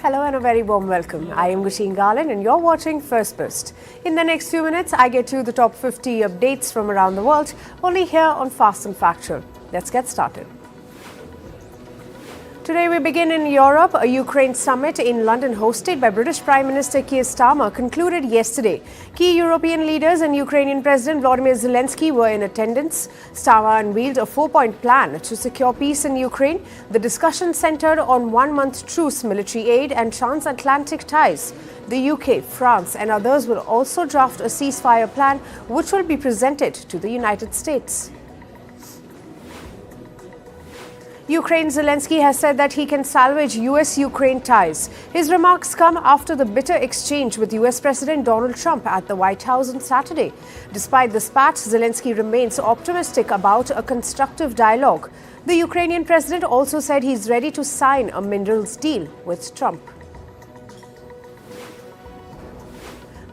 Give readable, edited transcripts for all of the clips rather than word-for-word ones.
Hello and a very warm welcome. I am Gusheen Garland and you're watching Firstpost. In the next few minutes, I get you the top 50 updates from around the world, only here on Fast and Factual. Let's get started. Today we begin in Europe. A Ukraine summit in London hosted by British Prime Minister Keir Starmer concluded yesterday. Key European leaders and Ukrainian President Volodymyr Zelensky were in attendance. Starmer unveiled a 4-point plan to secure peace in Ukraine. The discussion centered on 1-month truce, military aid and transatlantic ties. The UK, France and others will also draft a ceasefire plan which will be presented to the United States. Ukraine's Zelensky has said that he can salvage US-Ukraine ties. His remarks come after the bitter exchange with US President Donald Trump at the White House on Saturday. Despite the spat, Zelensky remains optimistic about a constructive dialogue. The Ukrainian president also said he's ready to sign a minerals deal with Trump.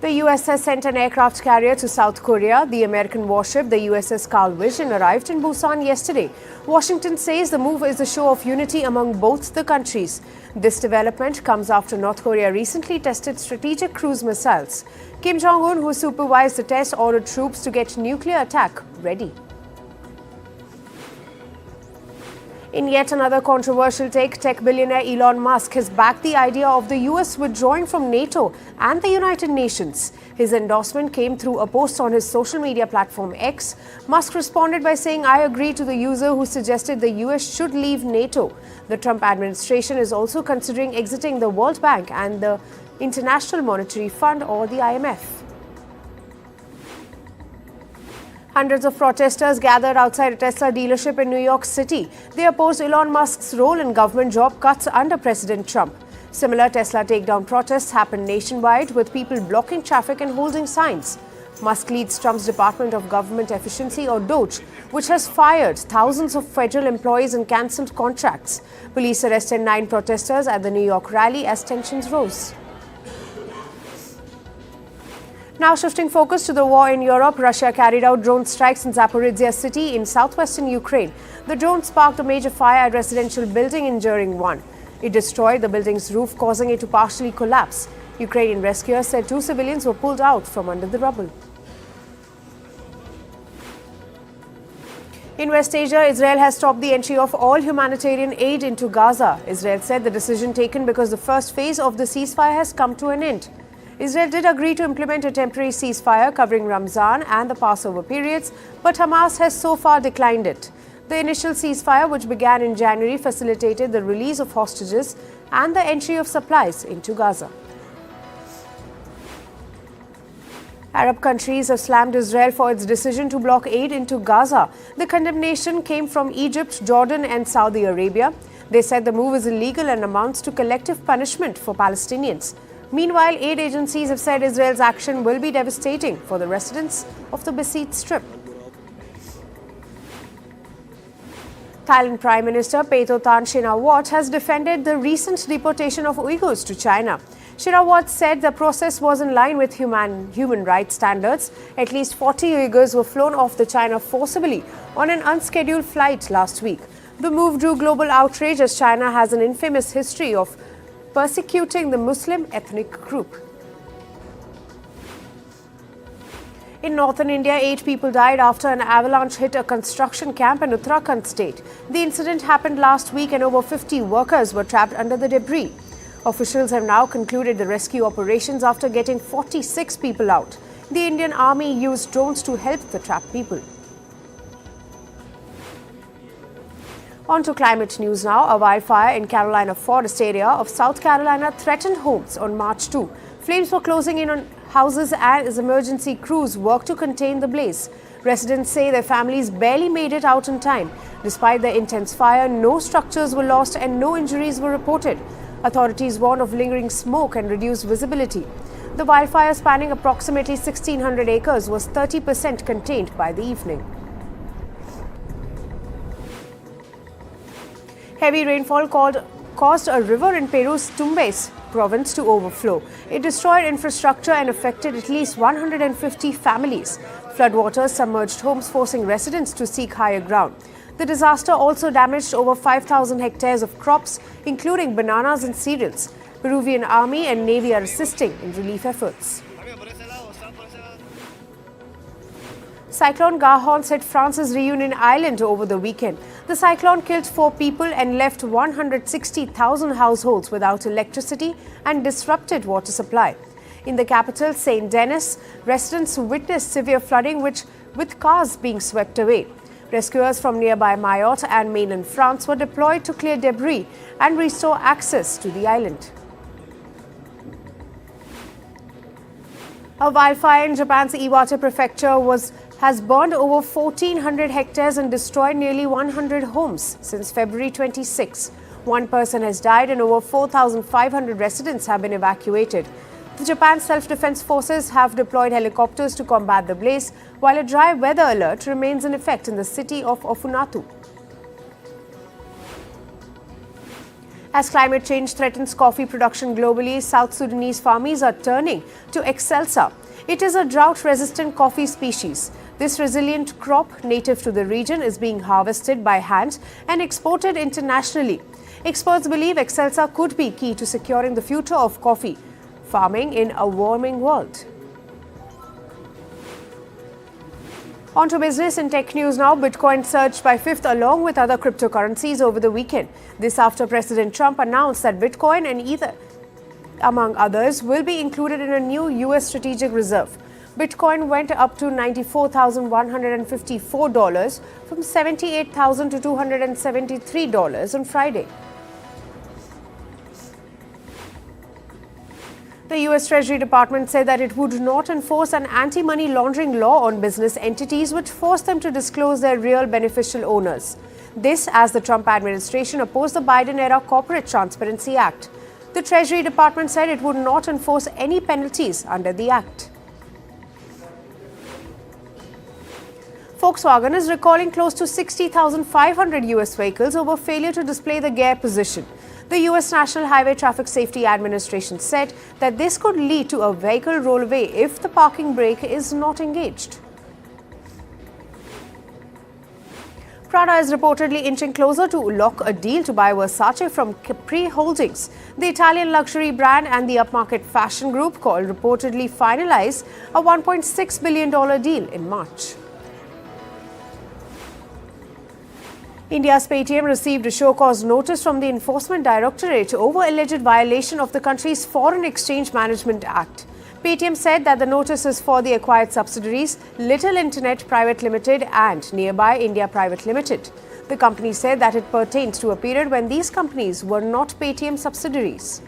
The US has sent an aircraft carrier to South Korea. The American warship, the USS Carl Vision, arrived in Busan yesterday. Washington says the move is a show of unity among both the countries. This development comes after North Korea recently tested strategic cruise missiles. Kim Jong-un, who supervised the test, ordered troops to get nuclear attack ready. In yet another controversial take, tech billionaire Elon Musk has backed the idea of the US withdrawing from NATO and the United Nations. His endorsement came through a post on his social media platform X. Musk responded by saying, "I agree," to the user who suggested the US should leave NATO. The Trump administration is also considering exiting the World Bank and the International Monetary Fund or the IMF. Hundreds of protesters gathered outside a Tesla dealership in New York City. They opposed Elon Musk's role in government job cuts under President Trump. Similar Tesla takedown protests happened nationwide, with people blocking traffic and holding signs. Musk leads Trump's Department of Government Efficiency, or DOGE, which has fired thousands of federal employees and cancelled contracts. Police arrested 9 protesters at the New York rally as tensions rose. Now shifting focus to the war in Europe, Russia carried out drone strikes in Zaporizhia city in southwestern Ukraine. The drone sparked a major fire at a residential building, injuring 1. It destroyed the building's roof, causing it to partially collapse. Ukrainian rescuers said 2 civilians were pulled out from under the rubble. In West Asia, Israel has stopped the entry of all humanitarian aid into Gaza. Israel said the decision taken because the first phase of the ceasefire has come to an end. Israel did agree to implement a temporary ceasefire covering Ramzan and the Passover periods, but Hamas has so far declined it. The initial ceasefire, which began in January, facilitated the release of hostages and the entry of supplies into Gaza. Arab countries have slammed Israel for its decision to block aid into Gaza. The condemnation came from Egypt, Jordan and Saudi Arabia. They said the move is illegal and amounts to collective punishment for Palestinians. Meanwhile, aid agencies have said Israel's action will be devastating for the residents of the besieged strip. Thailand Prime Minister Paetongtarn Shinawatra has defended the recent deportation of Uyghurs to China. Shinawatra said the process was in line with human rights standards. At least 40 Uyghurs were flown off the China forcibly on an unscheduled flight last week. The move drew global outrage as China has an infamous history of persecuting the Muslim ethnic group. In northern India, 8 people died after an avalanche hit a construction camp in Uttarakhand state. The incident happened last week and over 50 workers were trapped under the debris. Officials have now concluded the rescue operations after getting 46 people out. The Indian Army used drones to help the trapped people. On to climate news now. A wildfire in Carolina forest area of South Carolina threatened homes on March 2. Flames were closing in on houses as emergency crews worked to contain the blaze. Residents say their families barely made it out in time. Despite the intense fire, no structures were lost and no injuries were reported. Authorities warn of lingering smoke and reduced visibility. The wildfire, spanning approximately 1,600 acres, was 30% contained by the evening. Heavy rainfall caused a river in Peru's Tumbes province to overflow. It destroyed infrastructure and affected at least 150 families. Floodwaters submerged homes, forcing residents to seek higher ground. The disaster also damaged over 5,000 hectares of crops, including bananas and cereals. Peruvian army and navy are assisting in relief efforts. Cyclone Gahons hit France's Reunion Island over the weekend. The cyclone killed 4 people and left 160,000 households without electricity and disrupted water supply. In the capital, Saint Denis, residents witnessed severe flooding with cars being swept away. Rescuers from nearby Mayotte and mainland France were deployed to clear debris and restore access to the island. A wildfire in Japan's Iwate prefecture has burned over 1,400 hectares and destroyed nearly 100 homes since February 26. One person has died and over 4,500 residents have been evacuated. The Japan Self-Defense Forces have deployed helicopters to combat the blaze, while a dry weather alert remains in effect in the city of Ofunatu. As climate change threatens coffee production globally, South Sudanese farmers are turning to Excelsa. It is a drought-resistant coffee species. This resilient crop, native to the region, is being harvested by hand and exported internationally. Experts believe Excelsa could be key to securing the future of coffee farming in a warming world. On to business and tech news now. Bitcoin surged by 5th along with other cryptocurrencies over the weekend. This after President Trump announced that Bitcoin and Ether, among others, will be included in a new US strategic reserve. Bitcoin went up to $94,154 from $78,000 to $273 on Friday. The US Treasury Department said that it would not enforce an anti-money laundering law on business entities which force them to disclose their real beneficial owners. This as the Trump administration opposed the Biden-era Corporate Transparency Act. The Treasury Department said it would not enforce any penalties under the act. Volkswagen is recalling close to 60,500 US vehicles over failure to display the gear position. The US National Highway Traffic Safety Administration said that this could lead to a vehicle rollaway if the parking brake is not engaged. Prada is reportedly inching closer to lock a deal to buy Versace from Capri Holdings. The Italian luxury brand and the upmarket fashion group called reportedly finalized a $1.6 billion deal in March. India's Paytm received a show-cause notice from the Enforcement Directorate over alleged violation of the country's Foreign Exchange Management Act. Paytm said that the notice is for the acquired subsidiaries Little Internet Private Limited and Nearby India Private Limited. The company said that it pertains to a period when these companies were not Paytm subsidiaries.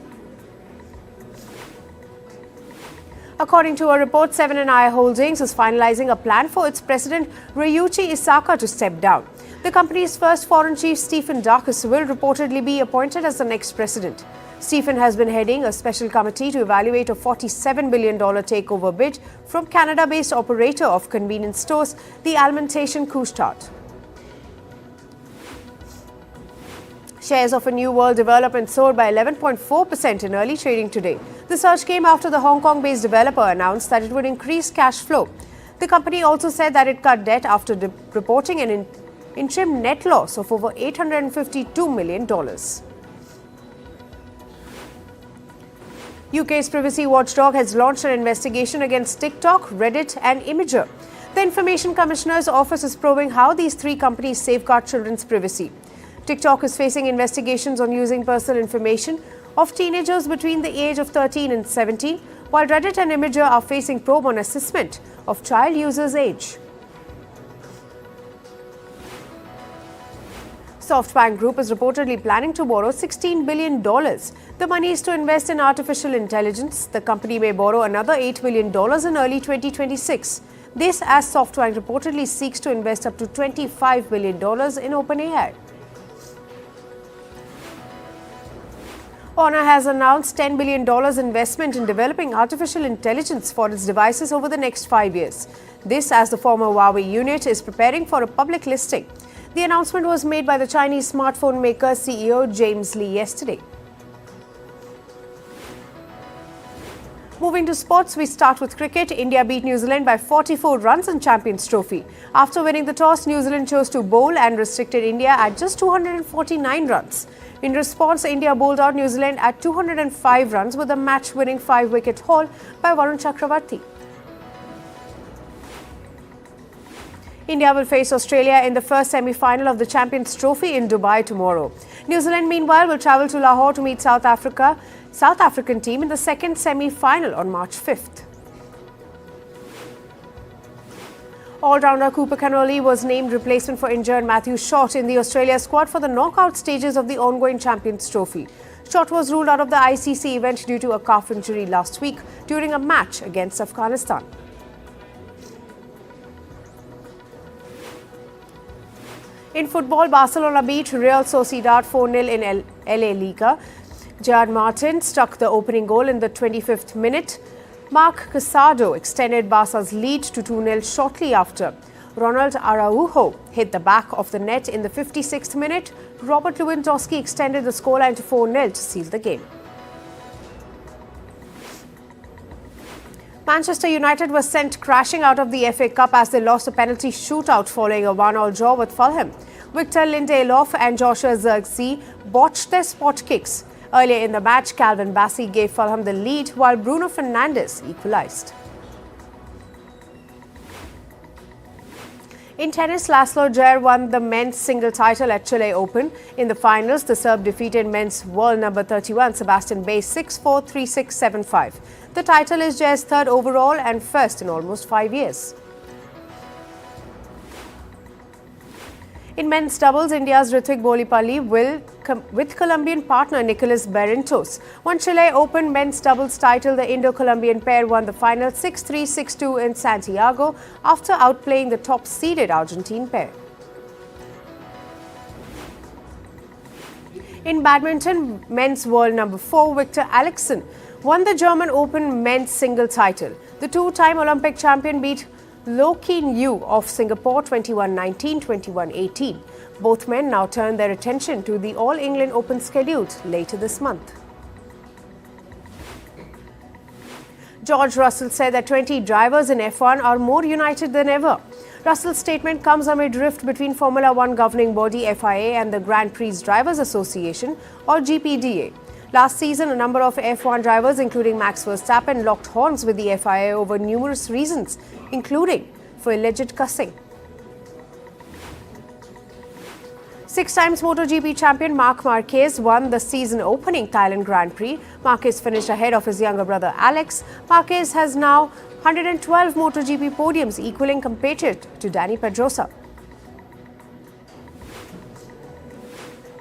According to a report, 7&i Holdings is finalizing a plan for its president Ryuichi Isaka to step down. The company's first foreign chief, Stephen Darkus, will reportedly be appointed as the next president. Stephen has been heading a special committee to evaluate a $47 billion takeover bid from Canada-based operator of convenience stores, the Alimentation Couche-Tard. Shares of a New World development soared by 11.4% in early trading today. The surge came after the Hong Kong-based developer announced that it would increase cash flow. The company also said that it cut debt after reporting an interim net loss of over $852 million. UK's privacy watchdog has launched an investigation against TikTok, Reddit and Imgur. The Information Commissioner's office is probing how these three companies safeguard children's privacy. TikTok is facing investigations on using personal information of teenagers between the age of 13 and 17, while Reddit and Imgur are facing probe on assessment of child users' age. SoftBank Group is reportedly planning to borrow $16 billion. The money is to invest in artificial intelligence. The company may borrow another $8 billion in early 2026. This as SoftBank reportedly seeks to invest up to $25 billion in OpenAI. Honor has announced $10 billion investment in developing artificial intelligence for its devices over the next 5 years. This as the former Huawei unit is preparing for a public listing. The announcement was made by the Chinese smartphone maker CEO James Lee yesterday. Moving to sports, we start with cricket. India beat New Zealand by 44 runs in Champions Trophy. After winning the toss, New Zealand chose to bowl and restricted India at just 249 runs. In response, India bowled out New Zealand at 205 runs with a match-winning 5-wicket haul by Varun Chakravarti. India will face Australia in the first semi-final of the Champions Trophy in Dubai tomorrow. New Zealand, meanwhile, will travel to Lahore to meet South African team in the second semi-final on March 5th. All-rounder Cooper Canoli was named replacement for injured Matthew Short in the Australia squad for the knockout stages of the ongoing Champions Trophy. Short was ruled out of the ICC event due to a calf injury last week during a match against Afghanistan. In football, Barcelona beat Real Sociedad 4-0 in LA Liga. Gerard Martin struck the opening goal in the 25th minute. Marc Casado extended Barca's lead to 2-0 shortly after. Ronald Araujo hit the back of the net in the 56th minute. Robert Lewandowski extended the scoreline to 4-0 to seal the game. Manchester United was sent crashing out of the FA Cup as they lost a penalty shootout following a 1-1 draw with Fulham. Victor Lindelof and Joshua Zirkzee botched their spot kicks. Earlier in the match, Calvin Bassey gave Fulham the lead while Bruno Fernandes equalised. In tennis, Laslo Djere won the men's single title at Chile Open. In the finals, the Serb defeated men's world number 31 Sebastian Baez 6-4, 3-6, 7-5. The title is Djere's third overall and first in almost 5 years. In men's doubles, India's Hrithwik Bolipalli will, with Colombian partner Nicolas Barrientos, won Chile Open men's doubles title. The Indo-Colombian pair won the final 6-3, 6-2 in Santiago after outplaying the top-seeded Argentine pair. In badminton, men's world number 4 Victor Alexson won the German Open men's single title. The two-time Olympic champion beat Loh Keen Yew of Singapore 21-19, 21-18. Both men now turn their attention to the All England Open scheduled later this month. George Russell said that 20 drivers in F1 are more united than ever. Russell's statement comes amid rift between Formula One governing body FIA and the Grand Prix Drivers Association or GPDA. Last season, a number of F1 drivers, including Max Verstappen, locked horns with the FIA over numerous reasons, including for alleged cussing. 6 times MotoGP champion Marc Marquez won the season-opening Thailand Grand Prix. Marquez finished ahead of his younger brother Alex. Marquez has now 112 MotoGP podiums, equaling compatriot to Dani Pedrosa.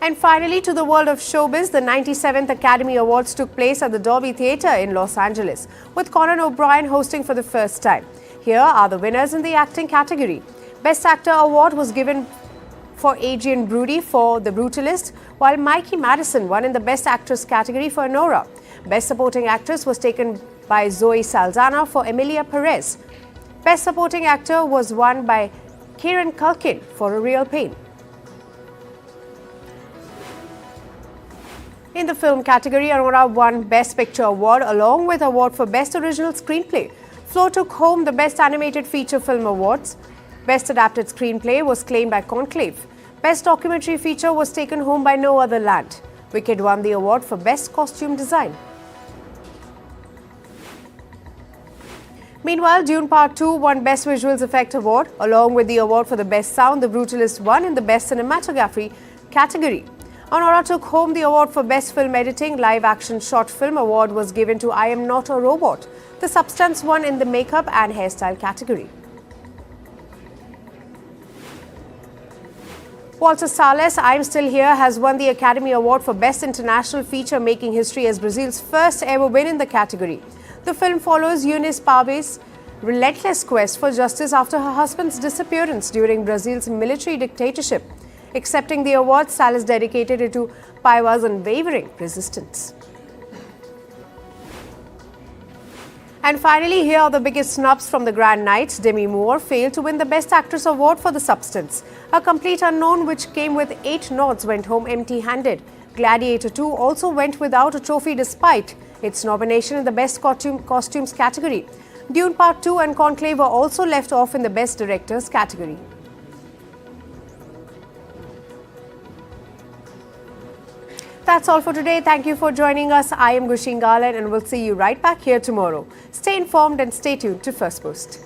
And finally, to the world of showbiz, the 97th Academy Awards took place at the Dolby Theatre in Los Angeles, with Conan O'Brien hosting for the first time. Here are the winners in the acting category. Best Actor Award was given for Adrian Brody for The Brutalist, while Mikey Madison won in the Best Actress category for Nora. Best Supporting Actress was taken by Zoe Saldana for Emilia Perez. Best Supporting Actor was won by Kieran Culkin for A Real Pain. In the film category, Aurora won Best Picture Award along with award for Best Original Screenplay. Flow took home the Best Animated Feature Film Awards. Best Adapted Screenplay was claimed by Conclave. Best Documentary Feature was taken home by No Other Land. Wicked won the award for Best Costume Design. Meanwhile, Dune Part 2 won Best Visuals Effect Award. Along with the award for the Best Sound, The Brutalist won in the Best Cinematography category. Aurora took home the award for Best Film Editing. Live Action Short Film Award was given to I Am Not a Robot. The Substance won in the Makeup and Hairstyle category. Walter Salles, I'm Still Here, has won the Academy Award for Best International Feature, making history as Brazil's first ever win in the category. The film follows Eunice Pave's relentless quest for justice after her husband's disappearance during Brazil's military dictatorship. Accepting the award, Salles dedicated it to Paiva's unwavering resistance. And finally, here are the biggest snubs from the Grand Night. Demi Moore failed to win the Best Actress Award for The Substance. A complete unknown which came with 8 nods went home empty-handed. Gladiator 2 also went without a trophy despite its nomination in the Best Costumes category. Dune Part 2 and Conclave were also left off in the Best Directors category. That's all for today. Thank you for joining us. I am Gushin Garland and we'll see you right back here tomorrow. Stay informed and stay tuned to Firstpost.